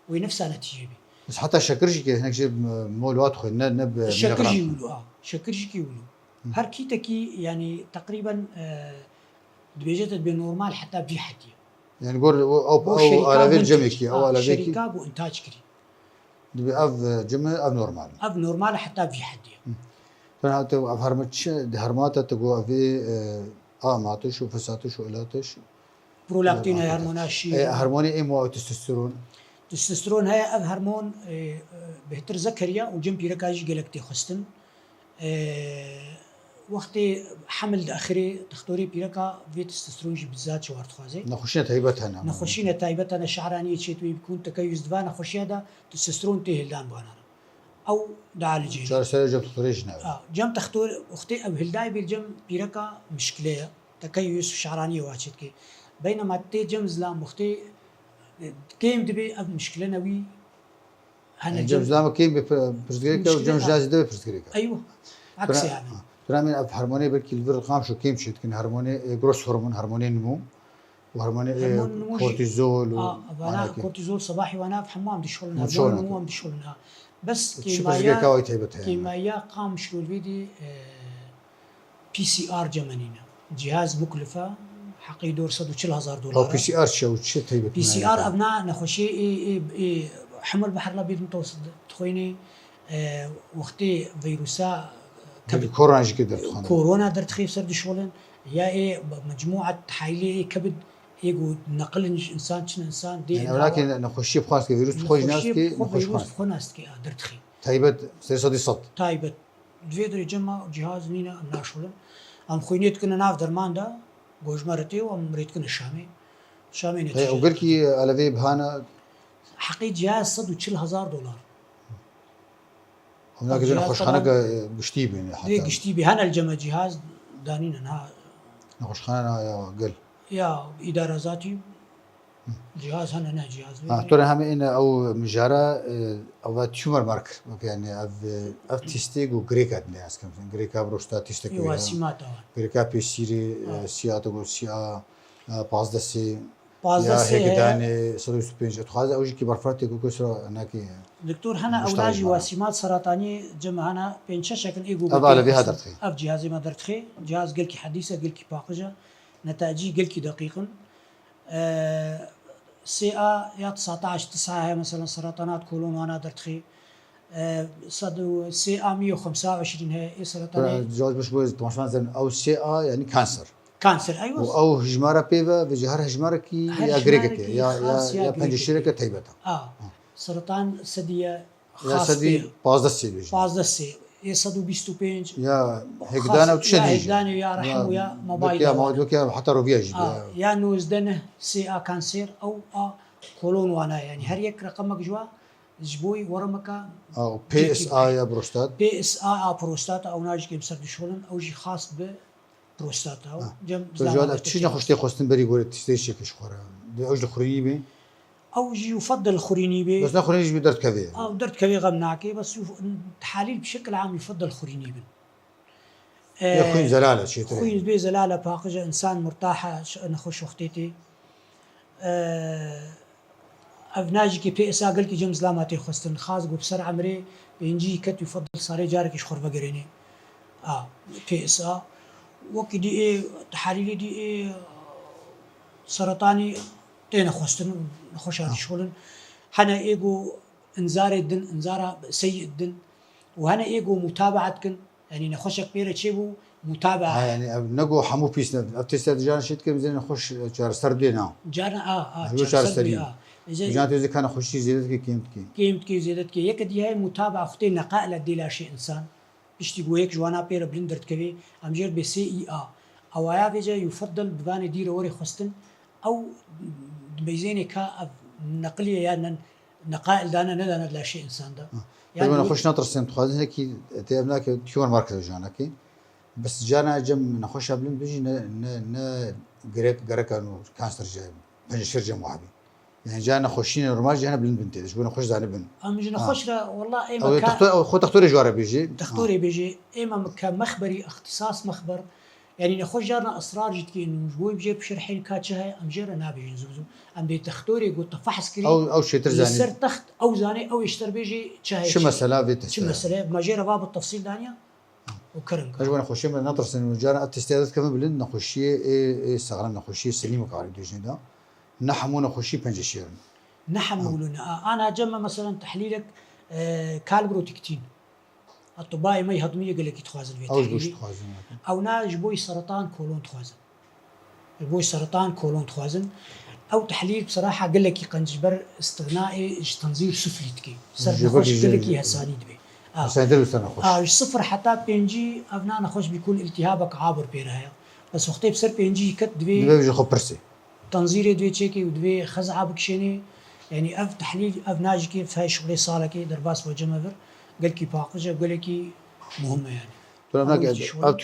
ونفسها نتيجة بس حتى شكرجي هناك جيب مول واضح نب شكرجي يقولوا شكرجي يقولوا هركيتكي يعني تقريبا دبيجت بنورمال حتى بيحدي يعني نقول او على في جميكي او على في شركه وانتاج كري دبي اف جمل اف نورمال حتى بيحدي فهمت افهرمتش هرماتا تقوا في ماتش وفساتش والاتش برولاكتين هرموناشي هرموني ايمو تستوستيرون هي هرمون بهتر ذكريا وجنبي ركاج جلكتي خستن وقتی حمل داخلی دکتری پیرکا وی تستوسترونجی بالذات شوارد خوازه نخوشیه تایبەت هەنا نخوشینە تایبەتە شعرانی چێتوی بکون تەکەویست دوانە خۆشیەدا تستوسترون تێهێلدان بوانە ئەو داعالجێ چارەسەر جەم دکتۆرێژ ناوێ جەم تەختۆر وقتی ئەو هێلدای بێ جەم پیرەکە مشکلەیە تەکەویست شعرانی واچێتکێ بەینەما تێ جەم زلام وقتی کێم دەبێ ئەو مشکلە نەوی هەنە جەم زلامە کەی پرسگرێکە و جەم ژازی دەبێ پرسگرێکە ئەیوە عکسی يعني ترامين اب هرموني بركي الفير القام شو كيم شيت كن هرموني جروس هرمون هرموني نمو وهرموني كورتيزول وانا كورتيزول صباحي وانا في حمام دشولنا نمو دشولنا بس كيمايا قام شلول فيدي PCR جمانينا جهاز مكلفة حقي دور صدو 40,000 دولار او PCR شو تيبت PCR ابناء نخوشي حمل بحر الابيض المتوسط تخويني وقتي فيروسا كورونا درت خيف سرد شغلن يا ايه مجموعه تحاليل كبد يقول نقل انسان شنو انسان دي يعني ولكن نخشي بخاص فيروس تخرج ناس كي نخش ناس كي درت خي تايبت سيصدي صد تايبت فيدر يجمع جهاز نينا ناشولن ام خوينيت كنا ناف درمان دا گوش مرتي ومريت كنا شامي نتيجه وقال كي على في بهانا حقي جهاز 140,000 دولار هناك جنا خوش خانه قشتي بين حتى قشتي بي هنا الجمع جهاز دانين انها خوش خانه يا قل يا اداره ذاتي جهاز هنا جهاز ترى هم ان او مجاره او تيومر مارك يعني اف تيستيغ وغريكا ناس كم غريكا بروستات تيستيغ واسيماتا غريكا بيسيري سياتو سيا بازدسي بازدسي هيك داني سلوس بينج تخاز اوجي كي برفرتي كوكسرا هناكي دكتور هنا اولاجي واسيمات سرطاني جمع هنا بينشا شكل ايجو هذا في هذا الخي اف جهازي ما درتخي جهاز قلكي حديثه قلكي باقجه نتائجي قلكي دقيقا سي ا يا 19/9 هي مثلا سرطانات كولون وانا درتخي صدو سي ا 125 هي سرطان جواز مش بوز طبعا او سي ا يعني كانسر ايوه او هجماره بيفا بجهر هجماره كي يا غريكا يا بنج الشركه تيبتا سرطان ثدي خاص ثدي بازدسي يا 125 يا هيكدانا وتشنيج هيكدانا يا رحم ويا موبايل يا موضوع يا حتى روفياج يا نوزدنه سي ا كانسر او كولون وانا يعني هر يك رقمك جوا جبوي ورمك او بي اس اي يا بروستات بي اس اي بروستات او ناجي كيم سرد شغلن او جي خاص ب بروستاتا جم زاد تشينا خوشتي خوستن بري قول تستيش كش خورا اوج الخريني بي او جي يفضل الخريني بي بس نخريني بدرت كذي درت كذي غمناكي بس التحاليل بشكل عام يفضل الخريني بن يا زلاله شيء خوين بي زلاله باقجه انسان مرتاحه نخش وقتيتي ابناجي كي بي اس قال كي جم زلاماتي خوستن خاص بسرعه عمري بينجي كت يفضل صار جارك يشخر بقريني بي اس وقت دي ايه تحاليل دي ايه سرطاني تينا خوستن نخش هذا شغلن هنا ايجو انذار الدن انذار سيء الدن وهنا ايجو متابعتكن يعني نخش كبيره تشيبو متابعه يعني نقو حمو بيس ابتستاد جان شيت كم زين نخش جار سردينا جارنا جار سردي جانت اذا كان خشي زيادتك قيمتك زيادتك يكدي هاي متابعه اختي نقائل دي لا شيء انسان اشتي هيك جوانا بير بلندرت كبي امجير بي سي اي او يا فيجا يفضل بباني دير وري خستن او بيزيني كا نقليه يعني نقائل دانا ندانا لا شيء انسان ده يعني نخش نطر سنت خالد هيك تيبناك تيومر ماركت جاناكي بس جانا جم نخش قبل بيجي ن غريك انه كانسر جاي بنشر جم وحبي يعني جانا خشين نورمال جانا بلند بنتي شو نخش زاني بن جينا نخش والله اي مكان او خو تختوري جواره بيجي تختوري بيجي اما كمخبري اختصاص مخبر يعني نخش جارنا اسرار جد كي انه جوي بجيب بشرحين كاتشها ام جيرا نابي زوزو ام دي تختوري قلت تفحص كري او شي ترزاني يصير تخت او زاني او يشتر بيجي تشاهي شو مساله بيت شو مساله ما جيرا باب التفصيل دانيا وكرم اجوا نخش من نطر سن جارنا التستيدات كمان بلند نخشي اي استغرام نخشي سليم قاعد دوجين ده نحمو نخشي بنجشير نحمولنا انا جمع مثلا تحليلك كالبروتكتين الطباعي ما يهضميه قال لك يتخازن في تحليل او ناج بوي سرطان كولون تخازن بوي سرطان كولون تخازن او تحليل بصراحه قال لك يقنجبر استغنائي تنظير سفلي تكي سر نخش قال لك هسانيد بي حسين دل وسنة خوش صفر حتى بينجي أبناء نخش بيكون التهابك عابر بيرها بس وقتي بسر بينجي كت دبي دوي بيجي خو برسي تنظيري دوي تشيكي ودوي خزعة بكشيني يعني أف تحليل أف ناجي كيف هاي شغلي صالة كي درباس وجمع بر قال كي باقجة قال كي مهمة يعني ترى هناك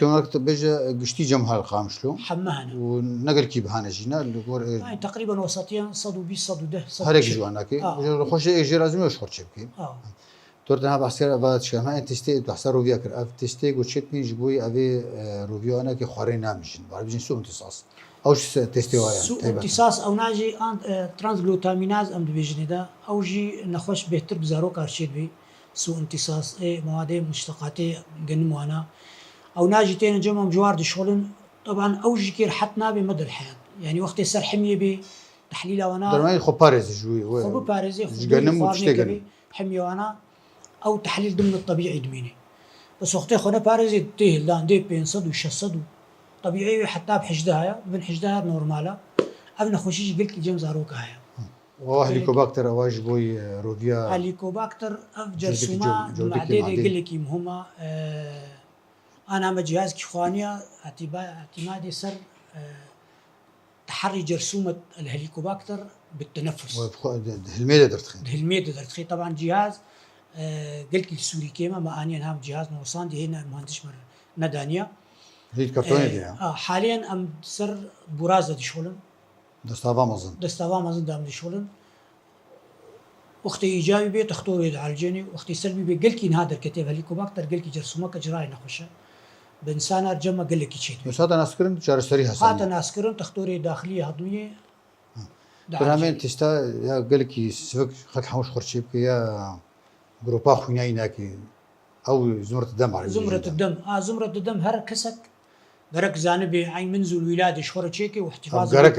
أبتي بيجي قشتي جمها الخامشلو حمهنا ونقل كي بهانا جينا اللي يعني تقريبا وسطيا صدو بي صدو ده هريك جوانا كي خوش إيجي لازم يشخر شبكي تورتنا بحسير بعد شهما تستي بحسر روفيا كر أف تستي قشت مين جبوي أبي روفيا أنا كي خارين نامجين بعد بيجي سوء امتصاص أوش تستي وياه سوء امتصاص أو ناجي أن ترانسغلوتاميناز أم دبيجني ده أو جي نخش بهتر بزارو كارشيد بي سوء امتصاص مواد مشتقاتي جنمو أنا أو ناجي تين جمع جوار دي شغلن طبعا أو جي كير حتنا بمدى الحياة يعني وقت يصير حمية بي تحليل وانا درماني خو باريز جوي خو باريزي جنم وتشتغل حمية وانا أو تحليل ضمن الطبيعي دميني بس وقتي خونا باريزي تيه لان دي بين صد وشصد طبيعي حتى بحجدها بن حجدها نورمالا أبنا خوشيش قلت جيم زاروكا هاي وهليكوباكتر أواج بوي روفيا هليكوباكتر أفجر سوما معديد يقول لك مهمة أنا ما جهاز كيخوانيا اعتمادي سر تحري جرثومة الهليكوباكتر بالتنفس. هلميدة درتخي. هلميدة درتخي طبعا جهاز قلت السوري كيما ما أني نعم جهاز نوصان دي هنا مهندس مر ندانيا. هيك كرتوني دي. حاليا أم سر برازة دي شغلن. دستافا مازن. دستافا مازن دام دي شغلن. وقتي إيجابي بي تختار يدعالجني وقتي سلبي بي قلت هذا الكتاب هليكوباكتر قلت جرثومة كجراي نخشه. بإنسان أرجمة قال لك شيء. بس هذا ناسكرن شهر سريع حسن. هذا ناسكرن تختاري داخلية هضمية. برهمين تستا يا قال لك سبك خد حوش خرشيب يا جروبا خنياي ناكي أو زمرة الدم على زمرة الدم زمرة الدم هر كسك درك زانبي عين منزل الولادة شهرة شيكي واحتفاظ. درك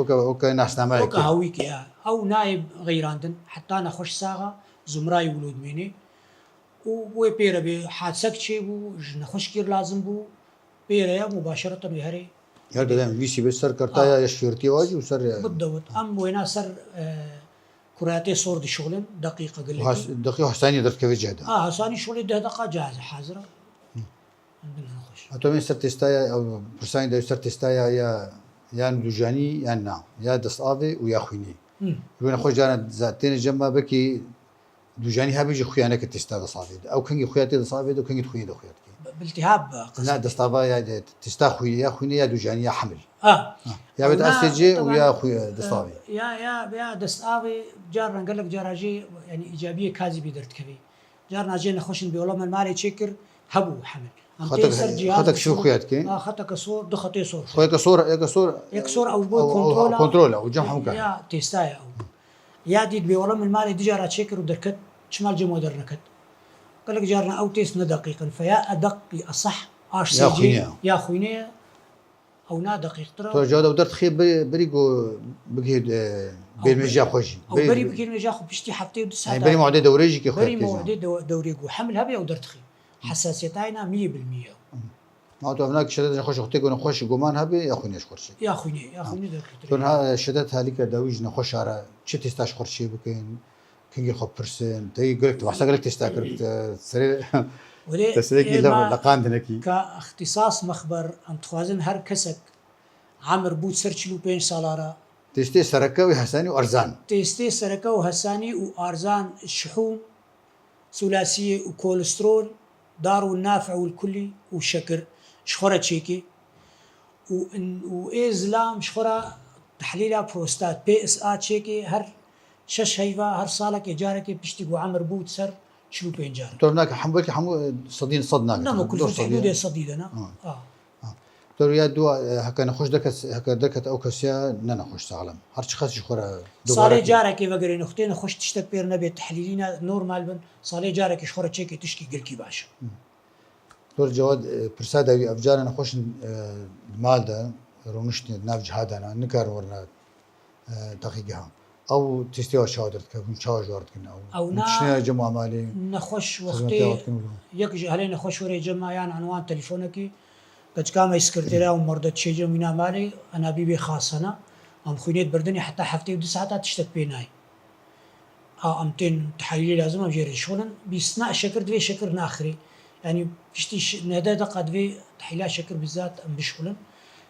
وكا ناس نامي. وكا هويكي أو نائب غيراندن حتى أنا خوش ساغة زمراي ولود ميني. وبيرا بحادثك شيء بو نخش كير لازم بو بيرا مباشرة بهري. هذا دائما في سي بسر كرتايا يشيرتي واجي وسر. بالضبط أم وينا سر كراتي صور دي شغلن دقيقة قال لك. دقيقة حساني درت كيف جهده. حساني شغلي ده دقيقة جاهزة حاضرة. عندنا نخش. أتومي سر تستايا أو برساني ده سر تستايا يا ندوجاني يا نا يا دسافي ويا خويني. يقولون خوش جانا ذاتين الجمع بكي دوجاني هابي يجي خويانا كتستاد صافي أو كنجي خوياتي صافي أو كنجي خويني خوياتي. بالتهاب. لا دستافا يا تستا خوي يا خويني يا دوجاني يا حمل. يا بيت أسجي ويا خوي دستافي. يا دستافي جارنا قال لك جاراجي يعني إيجابية كازي بيدرت كبي. جارنا جينا خوشن بيولم المالي تشكر هبو حمل. خطك شو خوياتك؟ خطك صور دخطي صور. خويك صور يكسور أو بوي كنترولا وجمع مكان. يا تستايا أو يا ديد بيولم المالي دجارة تشكر ودركت شمال جمو درنكت. قال لك جارنا أو تيس ندقيقا فيا أدق أصح يا خويني أو نا دقيق ترى. تو جوده ودرت خي بريقو بقيد بالمجا خوشي. أو بري بقيد مجا خو بشتي حتى ودس هذا. بري معدة دوريجي كي بري معدة دوريجو حمل هبي أو درت خي. حساسيتنا 100%. ما تو هناك شدة خوش أختي كنا خوش جومان هبي يا خويني خرشي. يا خويني درت. تون ها شدة هاليك داويج نخوش على شت تستاش خرشي بكين. كينجي خبرسن تي قلت وحسا قلت تستاكر سرير تسريكي لقان دنكي كاختصاص مخبر أم تخوازن هر كسك عمر بود سرچلو 5 سالارا تستي سركة وحساني وأرزان تستي سركة وحساني وأرزان الشحوم ثلاثية وكوليسترول دارو النافع والكلي وشكر شخورة تشيكي وإزلام شخورة تحليلها بروستات PSA تشيكي هر شش هيفا هر صالك إجارك بيشتغل عمر بود سر شلو بينجار. تو هناك حمولك حمو صدين صدنا. نعم كل شيء حدود صديدنا. تو يا دو هكا نخش دكت أو كسيا نخش سالم. هرش خاص يخورا. صالح جارك يفقرين أختين نخش تشتك بيرنا بتحليلنا نورمال بن صالح جارك يشخورا تشيكي تشكي قلكي باشا. دور جواد برسادة أفجار نخش المال ده رونشني نافج هذا أنا نكار ورنا دقيقة. أو تستوى شادرت كم شاج وارد كنا أو نشنا جمع مالي نخش وقتي يكجي هلين نخش وري جمع يعني عنوان تليفونك قد كام يسكرتيرا ومرضى شيء جمعنا مالي أنا بيبي خاصنا أم خوينيت بردني حتى حفتي ودي ساعات تشتت بيناي امتين تحاليل لازم اجري شغلا باستثناء الشكر دوي شكر ناخري يعني فيشتي نادا دقة دوي تحليل شكر بالذات ام بشغلا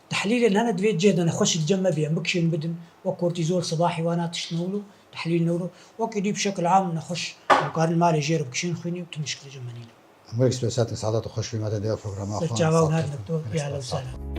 تحليل ان انا دوي جد انا خوش الجمع بيا مكشن بدن وكورتيزول صباحي وانا تشنولو تحليل نورو وكدي بشكل عام نخش مقارن مالي جير بكشين خيني وتمشكل جمانينا أمريك سلسات سعادة وخش في مادة ديو بروجرام أخوان تجاوبنا هذا الدكتور يا اهلا وسهلا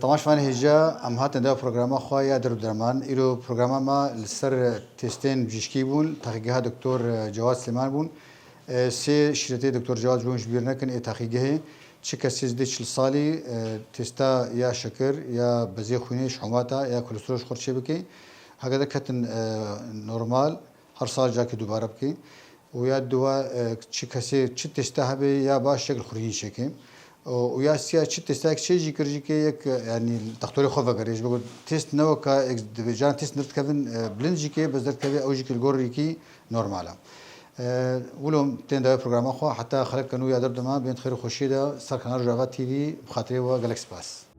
طماش فاني هجا ام هاتن ده برنامج خوايا درب درمان إلو برنامج ما لسر تستين بجشكي بون تحقيقها دكتور جواد سليمان بون سي شريتي دكتور جواد بون جبيرنا كن تحقيقه تشكا سيزديش الصالي تستا يا شكر يا بزي خونيش حماتا يا كوليسترول خرشي بكي هكذا كتن نورمال هر سال جاكي دوباره بكي ويا دوا تشكا سي تستا هبي يا باش شكل خوري شكي ويا سيا تستاك شيء ذكر جيك يعني تختاري خوفا قريش بقول تيست نو كا ديفيجان تيست نرت كفن بلنجي كي بس درت كفي او جيك الجوري كي نورمالا ولهم تين ده برنامج خو حتى خلق كانوا يقدر دما بين خير خوشي ده سر قناه جافا تي في بخاطر و جالكس باس